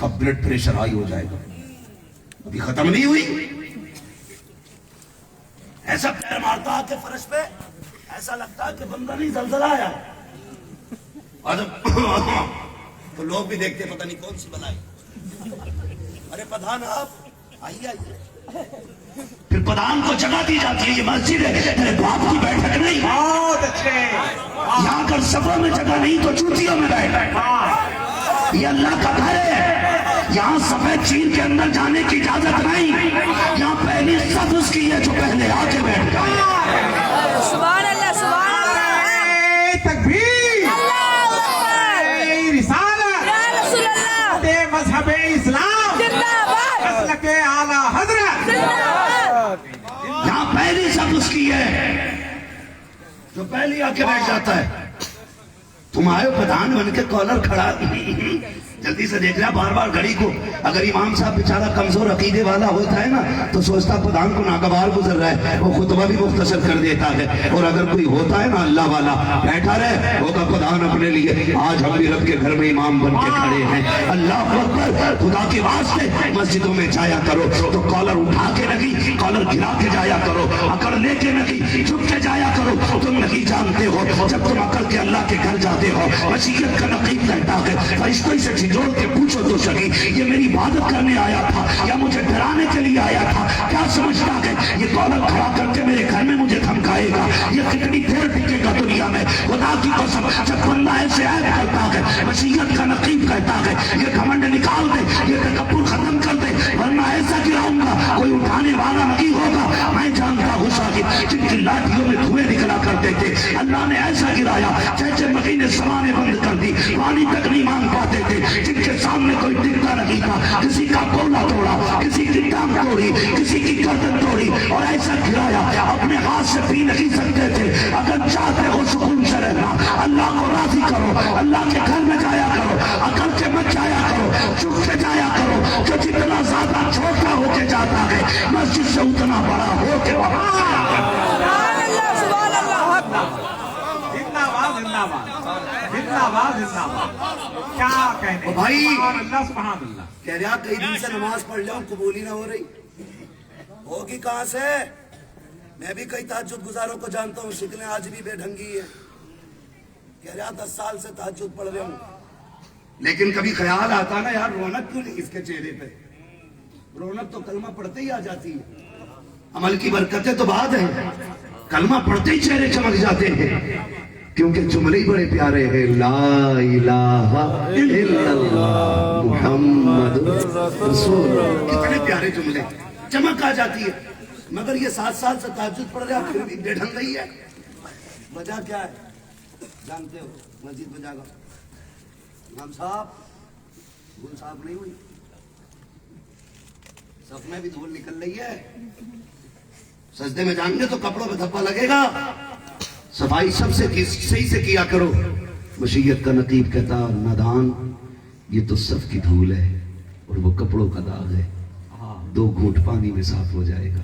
کا blood pressure high ہو جائے گا. ابھی ختم نہیں ہوئی. ایسا پیر مارتا کہ فرش پہ ایسا لگتا کہ بندہ نہیں زلزلہ آیا. اور تو لوگ بھی دیکھتے پتہ نہیں کون سی بلائی. ارے پٹھان آپ آئیے آئیے. پھر پٹھان کو جگہ دی جاتی ہے. یہ مسجد ہے تیرے باپ کی بیٹھک نہیں. بہت اچھے. یہاں اگر صفوں میں جگہ نہیں تو چوٹیوں میں بیٹھ. یہ اللہ کا گھر ہے. یہاں سفید چین کے اندر جانے کی اجازت نہیں. یہاں پہلی صف اس کی ہے جو پہلے آ کے بیٹھ گئے. سبحان اللہ سبحان اللہ. تکبیر. اللہ اکبر. رسالت. یا رسول اللہ. مذہب اسلام. زندہ باد. مسلک اعلیٰ حضرت. زندہ باد. یہاں پہلی صف اس کی ہے جو پہلی آ کے بیٹھ جاتا ہے. تم آئے پٹھان بن کے کالر کھڑا جلدی سے دیکھ رہا بار بار گھڑی کو. اگر امام صاحب بیچارہ کمزور عقیدے والا ہوتا ہے نا تو سوچتا پٹھان کو ناگوار گزر رہا ہے, وہ خطبہ بھی مختصر کر دیتا ہے. اور اگر کوئی ہوتا ہے نا اللہ والا بیٹھا رہے ہوگا پٹھان اپنے لیے. آج ہم بھی رب کے گھر میں امام بن کے کھڑے ہیں. اللہ اکبر. خدا کے واسطے مسجدوں میں جایا کرو تو کالر اٹھا کے نہیں, کالر گرا کے جایا کرو. اکڑ لے کے نہیں, چھپ کے جایا کرو. تم نہیں جانتے ہو جب تم اکڑ کے اللہ کے گھر جاتے ہو وصیت کا نقیب کہتا ہے فرشتوں سے جھنجھوڑ کے پوچھو تو سکی یہ میری عبادت کرنے آیا تھا یا مجھے ڈرانے کے لیے آیا تھا. کیا سمجھتا ہے یہ کالر کھڑا کر کے میرے گھر میں مجھے دھمکائے گا؟ یہ کتنی دیر ٹکے گا دنیا میں؟ خدا کی قسم جب بندہ ایسے عیب کرتا ہے وصیت کا نقیب کہتا ہے یہ گھمنڈ نکال دے, یہ تکبر ختم کر دے, ورنہ ایسا گراؤں گا کوئی اٹھانے والا نہیں ہوگا. میں جانتا ہوں صاحب جن کی لاٹھیوں میں دھوئیں نکلا کرتے تھے اللہ نے ایسا گرایا جیسے مہینے سمانے بند کر دی, پانی تک نہیں مانگ پاتے تھے. جن کے سامنے کوئی ٹکتا نہیں تھا, کسی کا کولا توڑا, کسی کی ٹانگ توڑی, کسی کی گردن توڑی اور ایسا گرایا اپنے ہاتھ سے پی نہیں سکتے تھے. اگر چاہتے ہو سکون سے رہنا اللہ کو راضی کرو, اللہ کے گھر میں جایا کرو, عقل کے مت جایا کرو, چپ کے جایا کرو. جو جتنا زیادہ چھوٹا ہو کے جاتا ہے مسجد سے اتنا بڑا ہو کے واپس آیا کرتا ہے. سبحان اللہ سبحان اللہ. زندہ باد زندہ باد زندہ باد زندہ باد. کیا کہنے بھائی سبحان اللہ سبحان اللہ. کہہ رہا کئی دن سے نماز پڑھ لے قبول ہی نہ ہو رہی. ہوگی کہاں سے؟ میں بھی کئی تہجد گزاروں کو جانتا ہوں شکلیں آج بھی بے ڈھنگی ہے. کہہ رہا 10 سال سے تہجد پڑھ رہے ہوں لیکن کبھی خیال آتا نا یار رونق کیوں نہیں اس کے چہرے پہ؟ رونق تو کلمہ پڑھتے ہی آ جاتی ہے. عمل کی برکتیں تو بعد ہیں, کلمہ پڑھتے ہی چہرے چمک جاتے ہیں کیونکہ جملے ہی بڑے پیارے ہیں. لا الہ الا اللہ محمد رسول اللہ. کتنے پیارے جملے, چمک آ جاتی ہے. مگر یہ 7 سال سے تہجد پڑھ رہا پھر بھی بے ڈھنگ گئی ہے. وجہ کیا ہے جانتے ہو؟ مسجد میں جاگا امام صاحب دھول صاحب نہیں ہوئی, صف میں بھی دھول نکل رہی ہے. سجدے میں جائیں گے تو کپڑوں پہ دھپا لگے گا. صفائی سب سے صحیح سے کیا کرو. مشیت کا نقیب کہتا نادان یہ تو صف کی دھول ہے اور وہ کپڑوں کا داغ ہے, 2 گھونٹ پانی میں صاف ہو جائے گا.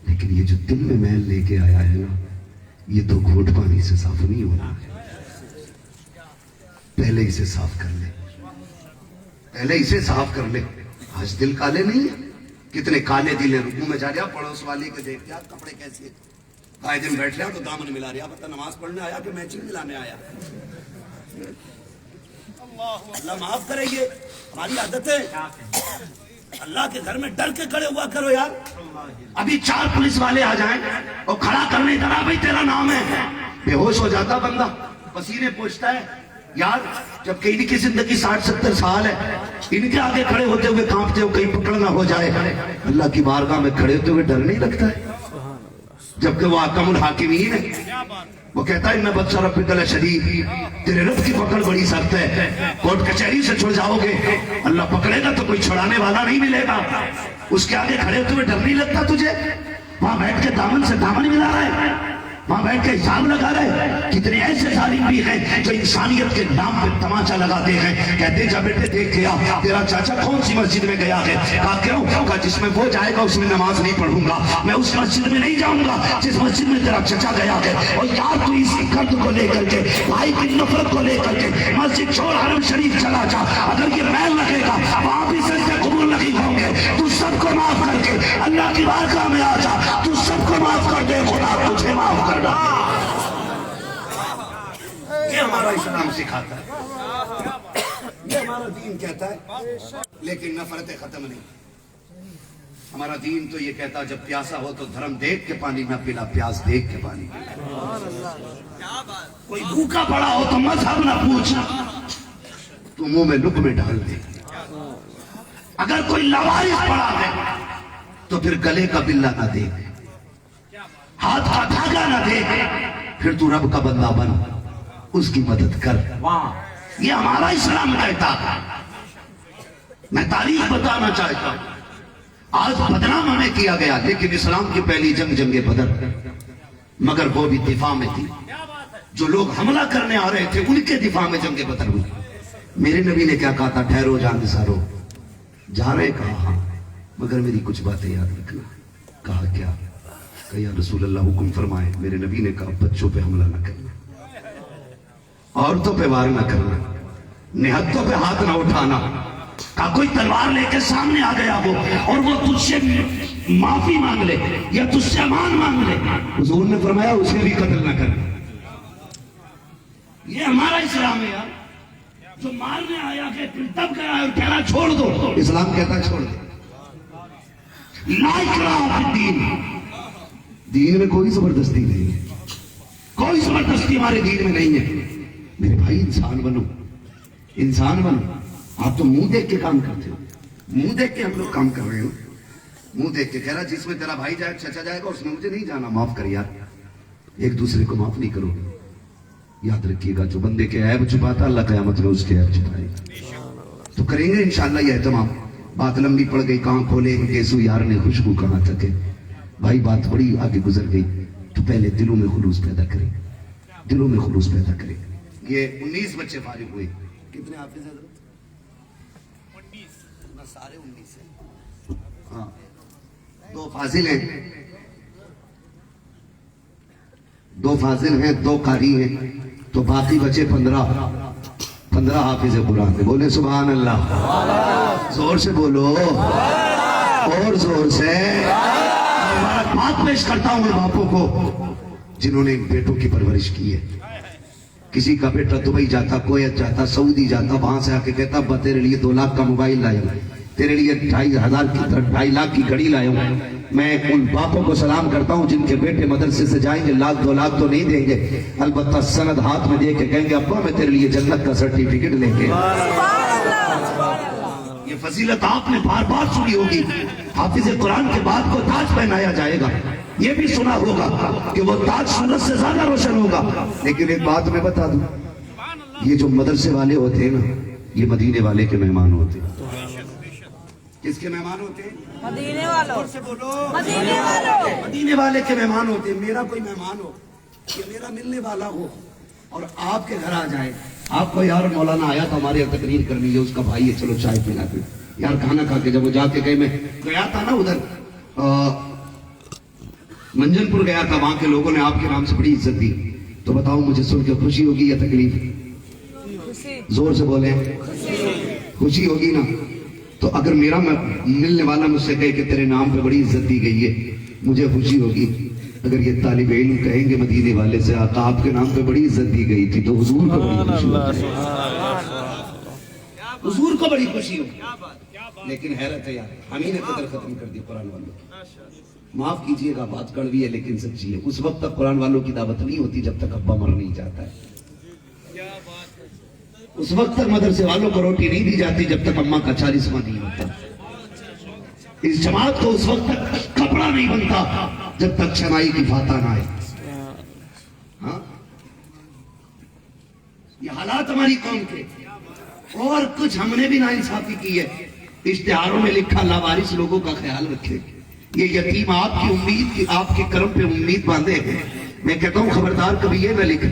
لیکن یہ جو دل میں میل لے کے آیا ہے نا یہ 2 گھونٹ پانی سے صاف نہیں ہونا ہے. پہلے اسے صاف کر لے, پہلے اسے صاف کر لے. آج دل کالے نہیں ہیں, کتنے کالے دل ہیں. رکوع میں جا رہا پڑوس والی کے دیکھ کیا کپڑے کیسے آئے دن بیٹھ رہا تو دامن ملا رہا, پتہ نماز پڑھنے آیا کہ میچنگ ملانے آیا. اللہ معاف کرے, یہ ہماری عادت ہے. اللہ کے گھر میں ڈر کے کھڑے ہوا کرو یار. ابھی 4 پولیس والے آ جائیں اور کھڑا کرنے ادھر بھائی تیرا نام ہے, بے ہوش ہو جاتا بندہ, پسینے پوچھتا ہے یار. جب کہ ان کی زندگی 60-70 سال ہے, ان کے آگے کھڑے ہوتے ہوئے کانپتے ہو کہیں پکڑ نہ ہو جائے. اللہ کی بارگاہ میں کھڑے ہوتے ہوئے ڈر نہیں لگتا ہے جبکہ وہ حکم الحاکمین ہے. وہ کہتا ہے میں بچہ رب شدید, تیرے رب کی پکڑ بڑی سخت ہے. کورٹ کچہری سے چھڑ جاؤ گے, اللہ پکڑے گا تو کوئی چھڑانے والا نہیں ملے گا. اس کے آگے کھڑے ہوتے ہوئے ڈر نہیں لگتا تجھے؟ وہاں بیٹھ کے دامن سے دامن ملا رہا ہے, وہاں بیٹھ کے حساب لگا رہے. کتنے ایسے ظالم بھی ہیں جو انسانیت کے نام پہ تماچا لگاتے ہیں. کہتے جا بیٹے دیکھ گیا تیرا چاچا کون سی مسجد میں گیا ہے. کہا کیوں؟ کہا جس میں وہ جائے گا اس میں نماز نہیں پڑھوں گا. میں اس مسجد میں نہیں جاؤں گا جس مسجد میں تیرا چچا گیا ہے. اور یار تو اس گرد کو لے کر کے, بھائی کی نفرت کو لے کر کے مسجد چھوڑ حرم شریف چلا جا. اگر یہ میل لگے گا وہاں सिखाता है, ये हमारा दीन कहता है। लेकिन नफरतें खत्म नहीं। हमारा दीन तो ये कहता जब प्यासा हो तो धर्म देख के पानी न पिला, प्यास देख के पानी पिला। कोई भूखा पड़ा हो तो मजहब ना पूछ, तू मुंह में लुक़मे डाल दे। अगर कोई लवारिस पड़ा है तो फिर गले का बिल्ला ना दे, हाथ का धागा ना दे, फिर तू रब का बंदा बन, उसकी मदद कर। वाह, ये हमारा इस्लाम कहता है। मैं तारीख बताना चाहता हूं, आज बदनाम हमें किया गया, लेकिन इस्लाम की पहली जंग जंगे बदर, मगर वो भी दिफा में थी। जो लोग हमला करने आ रहे थे उनके दिफा में जंगे बदर हुई। मेरे नबी ने क्या कहा था? ठहरो जान सारो, जा रहे कहा हाँ, मगर मेरी कुछ बातें याद रखना। कहा क्या? कहा या रसूल अल्लाह हुक्म फरमाए। मेरे नबी ने कहा बच्चों पे हमला न करना, औरतों पे वार न करना, निहत्तों पे हाथ न उठाना। का कोई तलवार लेके सामने आ गया हो और वो तुझसे माफी मांग ले या तुझसे अमान मांग ले, हुजूर ने फरमाया उसे भी कत्ल न करना। ये हमारा इस्लाम है यार। जो मारने आया कि फिर तब गया और कह रहा छोड़ दो, इस्लाम कहता है छोड़ दो। ला इकराह फिद्दीन, दीन में कोई जबरदस्ती नहीं है, कोई जबरदस्ती हमारे दीन में नहीं है। मेरे भाई इंसान बनो, इंसान बनो। आप तो मुंह देख के काम करते हो, मुंह देख के हम लोग काम कर रहे हो। मुंह देख के कह रहा जिसमें तेरा भाई जाए चचा जाएगा उसमें मुझे नहीं जाना, माफ कर यार। एक दूसरे को माफ नहीं करोगे। याद रखिएगा, जो बंदे के ऐब छुपाता अल्लाह क़यामत में उसके ऐब छुपाएगा। तो करेंगे इंशाअल्लाह ये एहतमाम। बात लंबी पड़ गई, कहाँ खोले केसू यार ने खुशबू कहाँ तक है। भाई बात बड़ी आगे गुजर गई, तो पहले दिलों में खुलूस पैदा करें, दिलों में खुलूस पैदा करें। ये 19 बच्चे फारिग हुए। कितने हाफिज हैं? 19 सारे 19 हैं। हाँ, 2 फाजिल हैं, 2 फाजिल हैं, 2 कारी हैं, तो बाकी बचे 15 हाफिज कुरान है। बोले सुभान अल्लाह, जोर से बोलो और जोर से। बात पेश करता हूं उन बापों को जिन्होंने इन बेटों की परवरिश की है। किसी का बेटा दुबई जाता, कोयत जाता, सऊदी जाता, वहां से आके कहता अब्बा तेरे लिए 2 लाख का मोबाइल लाया, तेरे लिए 2.5 लाख की घड़ी लाया हूं। मैं उन बापों को सलाम करता हूं जिनके बेटे मदरसे से जाएंगे, 1-2 लाख तो नहीं देंगे, अलबत्ता सनद हाथ में दे के कहेंगे अब्बा मैं तेरे लिए जन्नत का सर्टिफिकेट लेंगे। ये फजीलत आपने बार बार सुनी होगी। हाफिज कुरान के बाद को ताज पहनाया जाएगा, ये भी सुना होगा कि वो ताज सूरज से ज्यादा रोशन होगा। लेकिन एक बात मैं बता दूं, ये जो मदरसे वाले होते हैं ना, ये मदीने वाले के मेहमान होते हैं। किसके मेहमान होते हैं? मदीने वालों से बोलो, मदीने वालों, मदीने वाले के मेहमान होते हैं। मेरा कोई मेहमान हो, ये मेरा मिलने वाला हो और आपके घर आ जाए, आपको यार मौलाना आया था हमारे यहाँ तकरीर करनी है, उसका भाई है, चलो चाय पिला दो यार। खाना खा के जब वो जाके गए, मैं गया था ना उधर मंजनपुर गया था, वहां के लोगों ने आपके नाम से बड़ी इज्जत दी। तो बताओ मुझे सुन के खुशी होगी या तकलीफ? जोर से बोले, खुशी होगी ना। तो अगर मेरा मिलने वाला मुझसे कहे कि तेरे नाम पे बड़ी इज्जत दी गई है, मुझे खुशी होगी। अगर ये तालिब इल्म कहेंगे मदीने वाले से आका आपके नाम पे बड़ी इज्जत दी गई थी, तो हुजूर को बड़ी खुशी होगी, हुजूर को बड़ी खुशी होगी। लेकिन हैरत है यार, हम ही ने कदर खत्म कर दी कुरान वालों। माफ कीजिएगा बात कड़वी है लेकिन सच्ची है। उस वक्त तक कुरान वालों की दावत नहीं होती जब तक अब्बा मर नहीं जाता है। उस वक्त तक मदरसे वालों को रोटी नहीं दी जाती जब तक अम्मा का 40वां नहीं होता। इस जमात को उस वक्त तक कपड़ा नहीं बनता जब तक शनाई की फाता ना आए। हाँ? ये हालात हमारी कौम के। और कुछ हमने भी नाइंसाफी की है। इश्तिहारों में लिखा लावारिस लोगों का ख्याल रखे, ये यतीम आपकी उम्मीद की, आपके कर्म पे उम्मीद बांधे हैं। मैं कहता हूं खबरदार कभी ये न लिख,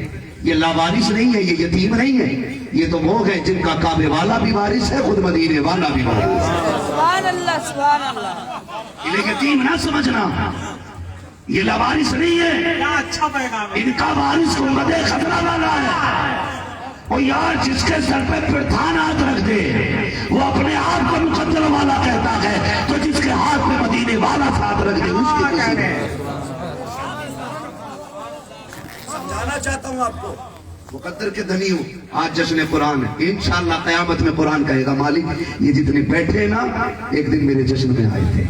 ये लावारिस नहीं है, ये यतीम नहीं है, ये तो वो है जिनका काबे वाला भी वारिस है, खुद मदीने वाला भी वारिस है। सुभान अल्लाह, सुभान अल्लाह। इन्हें यतीम ना समझना, ये लावारिस नहीं है। क्या अच्छा पैगाम है। इनका वारिस को मदे खतरा वाला है। और यार जिसके सर पे प्रधान हाथ रख दे वो अपने आप को मुकद्दर वाला कहता है, तो जिसके हाथ में मदीने वाला हाथ रख दे उसकी खुशी है। समझाना चाहता हूं आपको, मुकद्दर के धनी हूँ, आज जश्न कुरान है, इंशाअल्लाह क़यामत में कुरान कहेगा मालिक ये जितने बैठे ना एक दिन मेरे जश्न में आए थे।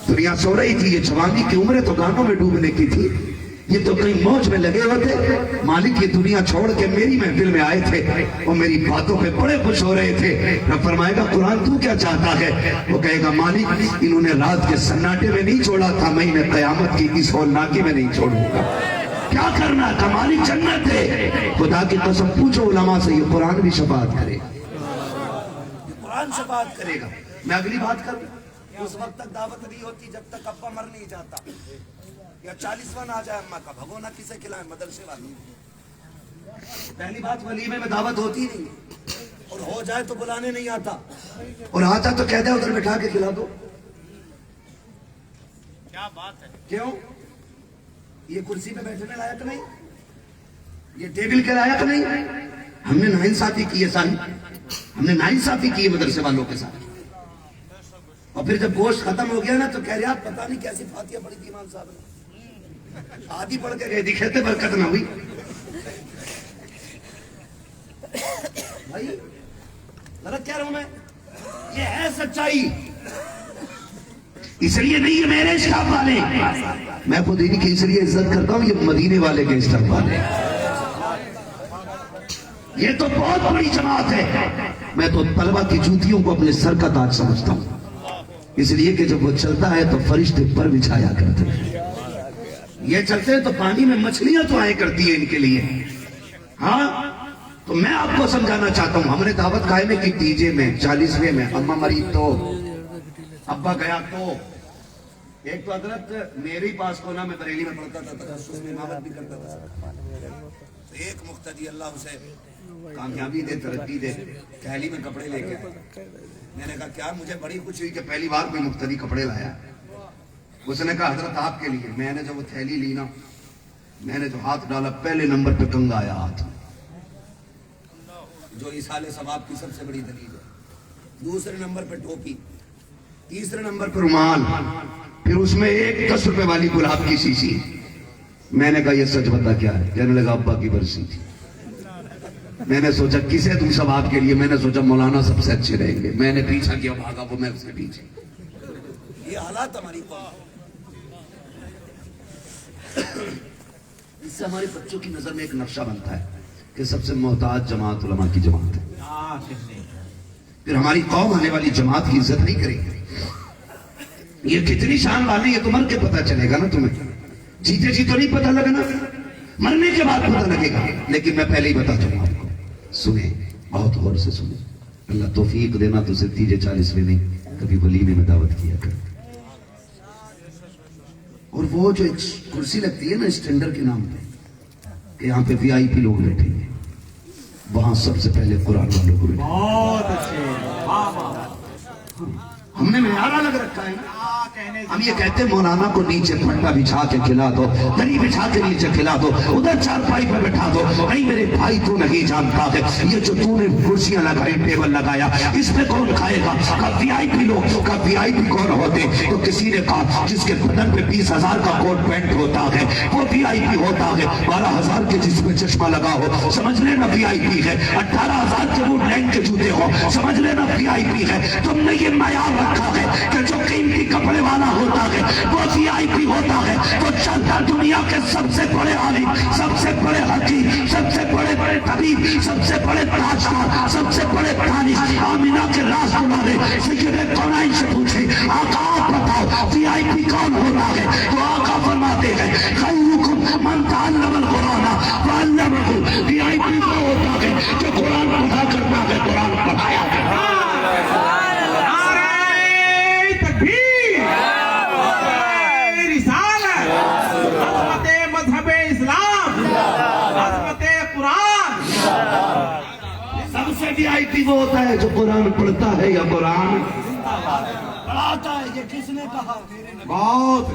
दुनिया सो रही थी, ये जवानी की उम्र तो गानों में डूबने की थी, ये तो कहीं मौज में लगे हुए थे। मालिक ये दुनिया छोड़ के मेरी महफिल में आए थे और मेरी बातों पे बड़े खुश हो रहे थे। रब फरमाएगा कुरान तू क्या चाहता है? वो कहेगा मालिक इन्होंने रात के सन्नाटे में नहीं छोड़ा था, मैं इन्हें क़यामत की इस होलनाके में नहीं छोड़ूंगा। क्या करना था मालिक? जन्नत है। खुदा की कसम पूछो उलमा से, ये कुरान भी शफाअत करेगा, ये कुरान शफाअत करेगा। मैं अगली बात करूं, उस वक्त तक दावत नहीं होती जब तक अब्बा मर नहीं जाता, या 40वां आ जाए अम्मा का, भगोना किसे खिलाए? मदरसे वाली। पहली बात वलीमे में दावत होती नहीं, और हो जाए तो बुलाने नहीं आता, और आता तो कहते उधर बिठा के खिला दो। क्या बात है? क्यों? ये कुर्सी पे बैठने लायक नहीं, ये टेबल के लायक नहीं। हमने नाइंसाफी की है साहब, हमने नाइंसाफी की है मदरसे वालों के साथ। और फिर जब गोश्त खत्म हो गया ना तो कह रहे आप पता नहीं कैसी फातिया पड़ी थी इमाम साहब ने, आधी पढ़ के गए थी, कहते बरकत ना हुई। भाई गलत कह रहा हूं मैं? ये है सच्चाई। इसलिए नहीं है मेरे स्टाफ वाले, मैं खुद इन्हीं की इसलिए इज्जत करता हूं, ये मदीने वाले के स्टाफ वाले, ये तो बहुत बड़ी जमात है। मैं तो तलबा की जूतियों को अपने सर का ताज समझता हूं, इसलिए कि जब वो चलता है तो फरिश्ते पर बिछाया करते हैं। ये चलते हैं तो पानी में मछलियां तो आए करती हैं इनके लिए। हाँ, तो मैं आपको समझाना चाहता हूं, हमने दावत कायमे की डीजे में 40वें में, अम्मा मरी तो, अब्बा गया तो। एक तो हजरत मेरे ही पास को ना, मैं बरेली में पढ़ता था, उसमें इमामत भी करता था। तो एक मुख्तदी अल्लाह उसे कामयाबी दे, तरक्की दे, थैली में कपड़े लेके आए। मैंने कहा क्या? मुझे बड़ी खुशी हुई कि पहली बार कोई मुख्तदी कपड़े लाया। उसने कहा हजरत आपके लिए। मैंने जब वो थैली ली ना, मैंने जो हाथ डाला पहले नंबर पे कंगा आया हाथ, जो इसाले सवाब की सबसे बड़ी दलील है। दूसरे नंबर पे टोपी, तीसरे नंबर पर रुमाल, फिर उसमें एक 10 रुपए वाली गुलाब की शीशी। मैंने कहा ये सच बता क्या है? कहने लगा अब्बा की बरसी थी। मैंने सोचा किसे तुम सब आपके लिए, मैंने सोचा मौलाना सबसे अच्छे रहेंगे। मैंने पीछा किया, भागा वो मैं उसके पीछे। ये हालात हमारी कौम, इससे हमारे बच्चों की नजर में एक नक्शा बनता है कि सबसे मोहताज जमात उलमा की जमात है। फिर हमारी कौम आने वाली जमात की इज्जत नहीं करेगी। ये कितनी शान वाली है तो मर के पता चलेगा ना तुम्हें, जीते जी तो नहीं पता लगना, मरने के बाद पता लगेगा। लेकिन मैं पहले ही बताता हूँ आपको, सुने बहुत गौर से सुने, अल्लाह तौफीक देना तो सिर्फ 40वें नहीं, कभी वलीमे में दावत किया कर। और वो जो एक कुर्सी लगती है ना स्टैंडर्ड के नाम पे, कि यहाँ पे VIP लोग बैठेंगे, वहां सबसे पहले कुरान वालों को बैठे। बहुत अच्छे, हमने मेयार अलग रखा है ना। हम ये कहते हैं मौलाना को नीचे पट्टा बिछा के खिला दो, दरी बिछा के नीचे खिला दो, उधर चारपाई पर बैठा दो। नहीं मेरे भाई तू नहीं जानता है, ये जो तूने कुर्सियां लगाई, टेबल लगाया, इसमें कौन खाएगा? कब VIP लोग, कब VIP कौन होते? तो किसी ने कहा जिसके बदन पे 20,000 का कोट पैंट होता है वो VIP होता है। 12,000 के जिसमें चश्मा लगा हो समझ लेना VIP है। 18,000 के बूट लैंग के जूते हो समझ लेना VIP है। तुमने ये मयार रखा है कि जो कीमती कपड़े वाला होता है वो VIP होता है। तो चल दुनिया के सबसे बड़े आलिम, सबसे बड़े हकीम, सबसे बड़े बड़े तबीब, सबसे बड़े ताजदार, सबसे बड़े दानिश, आमिना के राज वाले सैयदे कौनाइन से पूछे आका आप बताओ VIP कौन होता है? तो आका फरमाते हैं खैरुकुम मन तअल्लमल कुरान व अल्लमहु। VIP वो होता है जो कुरान पढ़ा करता है, कुरान पढ़ाया करता है। VIP वो होता है जो कुरान पढ़ता है या कुरान पढ़ाता है। ये किसने कहा? बहुत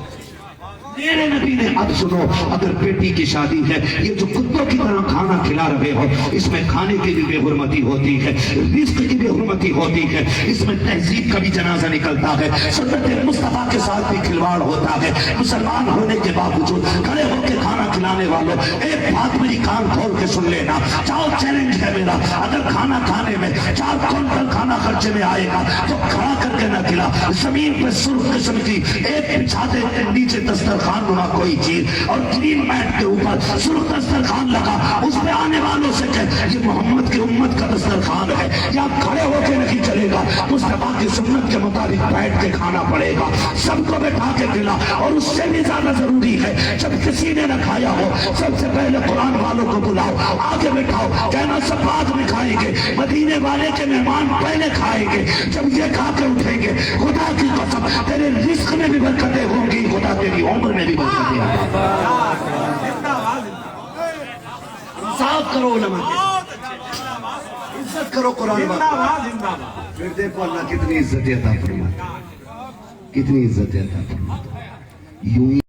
میرے نبی نے اب سنو اگر بیٹی کی شادی ہے یہ جو کتوں کی طرح کھانا کھلا رہے ہو اس میں کھانے کی بھی بے حرمتی ہوتی ہے رزق کی بے حرمتی ہوتی ہے اس میں تہذیب کا بھی جنازہ نکلتا ہے سنت مصطفیٰ کے ساتھ بھی کھلواڑ ہوتا ہے مسلمان ہونے کے باوجود کھڑے ہو کے کھانا کھلانے والوں ایک بات میری کان کھول کے سن لینا چاہو چیلنج ہے میرا اگر کھانا کھانے میں 4 کوئنٹل کھانا خرچے میں آئے گا تو کھڑا کر کے نہ کھلا زمین پہ سرخ قسم کی ایک بچھا دے نیچے دسترخوان نما کوئی چیز اور گرین میٹ کے اوپر سرخ دسترخوان لگا اس پہ آنے والوں سے کہ یہ محمد کی امت کا دسترخوان ہے یا کھڑے ہو کے نہیں چلے گا مصطفیٰ کی سنت کے مطابق بیٹھ کے کھانا پڑے گا سب کو بیٹھا کے کھلا اور اس سے بھی زیادہ ضروری ہے جب کسی نے نہ کھایا ہو سب سے پہلے قرآن والوں کو بلاؤ آگے بٹھاؤ کہنا سب بعد میں کھائیں گے مدینے والے کے مہمان پہلے کھائیں گے جب یہ کھا کے اٹھیں گے خدا کی قسم تیرے رزق میں بھی برکتیں ہوں گی خدا تیری عمر میں بھی برکتیں ہوں گی انصاف کرو علماء کے عزت کرو قرآن والوں پھر دیکھو اللہ کتنی عزت عطا فرماتا کتنی عزت عطا فرماتا یوں